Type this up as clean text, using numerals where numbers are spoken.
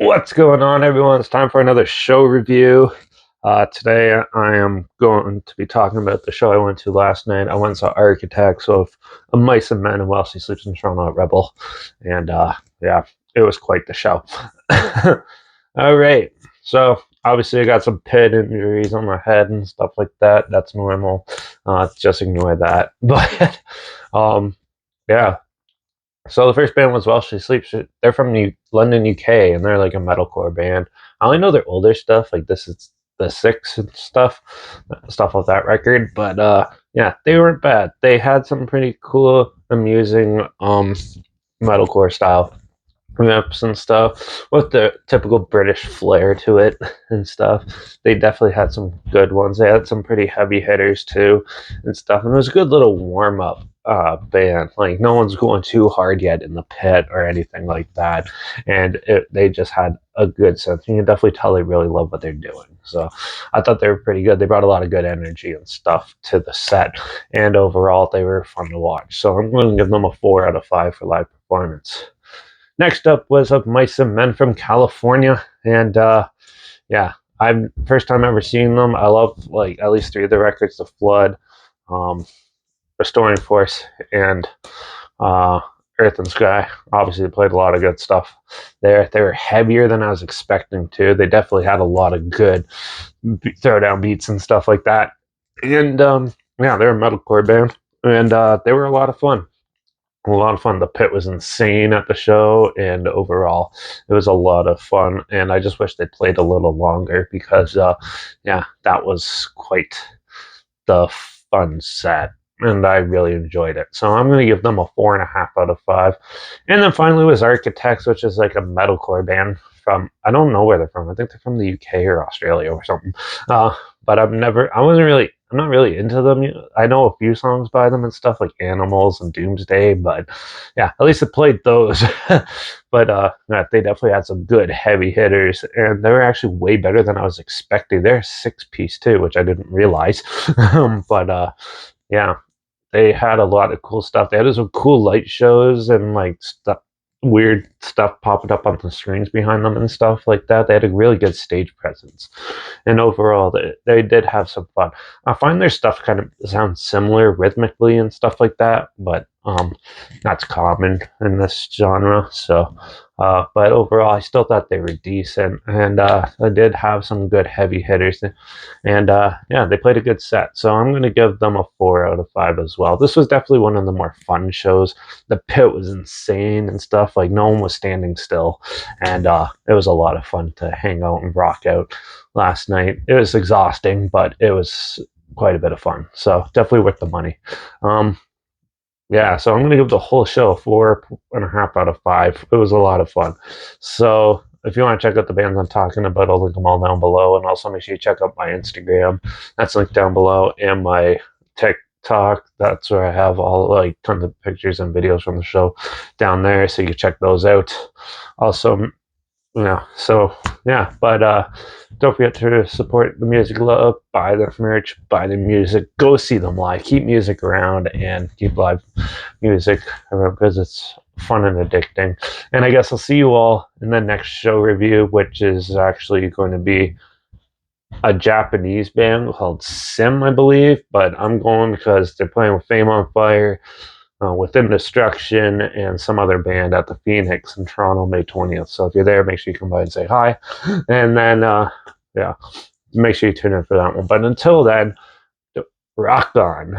What's going on, everyone? It's time for another show review. Today, I am going to be talking about the show I went to last night. I went and saw Architects of Mice and Men and While She Sleeps in Toronto at Rebel. And yeah, it was quite the show. All right. So, obviously, I got some pit injuries on my head and stuff like that. That's normal. Just ignore that. But yeah, so the first band was While She Sleeps. They're from London, UK, and they're like a metalcore band. I only know their older stuff, like This Is the Six and stuff off that record. But yeah, they weren't bad. They had some pretty cool, amusing metalcore style rips and stuff with the typical British flair to it and stuff. They definitely had some good ones. They had some pretty heavy hitters too and stuff. And it was a good little warm up band. Like no one's going too hard yet in the pit or anything like that. And they just had a good sense. You can definitely tell they really love what they're doing. So I thought they were pretty good. They brought a lot of good energy and stuff to the set. And overall, they were fun to watch. So I'm going to give them a 4 out of 5 for live performance. Next up was Of Mice and Men from California, and yeah, I'm first time ever seeing them. I love like at least 3 of the records: The Flood, um, Restoring Force, and uh, Earth and Sky. Obviously, they played a lot of good stuff there. They were heavier than I was expecting to. They definitely had a lot of good throwdown beats and stuff like that. And yeah, they're a metalcore band, and they were a lot of fun. A lot of fun. The pit was insane at the show, and overall, it was a lot of fun. And I just wish they played a little longer because, yeah, that was quite the fun set, and I really enjoyed it. So I'm going to give them a 4.5 out of 5. And then finally was Architects, which is like a metalcore band from, I don't know where they're from. I think they're from the UK or Australia or something. But I'm not really into them. I know a few songs by them and stuff like Animals and Doomsday, but yeah, at least I played those. But yeah, they definitely had some good heavy hitters, and they were actually way better than I was expecting. They're a 6-piece too, which I didn't realize. But yeah, they had a lot of cool stuff. They had some cool light shows and like stuff, weird stuff popping up on the screens behind them and stuff like that. They had a really good stage presence, and overall, they did have some fun. I find their stuff kind of sounds similar rhythmically and stuff like that, but that's common in this genre. So, but overall, I still thought they were decent, and they did have some good heavy hitters, and yeah, they played a good set. So I'm going to give them a 4 out of 5 as well. This was definitely one of the more fun shows. The pit was insane and stuff. Like no one was standing still, and it was a lot of fun to hang out and rock out last night. It was exhausting, but it was quite a bit of fun. So definitely worth the money. Yeah, so I'm going to give the whole show a 4.5 out of 5. It was a lot of fun. So if you want to check out the bands I'm talking about, I'll link them all down below. And also make sure you check out my Instagram. That's linked down below. And my TikTok. That's where I have all like tons of pictures and videos from the show down there. So you can check those out. Also, yeah, so yeah, but don't forget to support the music love, buy their merch, buy the music, go see them live, keep music around, and keep live music around because it's fun and addicting. And I guess I'll see you all in the next show review, which is actually going to be a Japanese band called Sim, I believe, but I'm going because they're playing with Fame on Fire, Within Destruction, and some other band at the Phoenix in Toronto, May 20th. So if you're there, make sure you come by and say hi. And then, yeah, make sure you tune in for that one. But until then, rock on.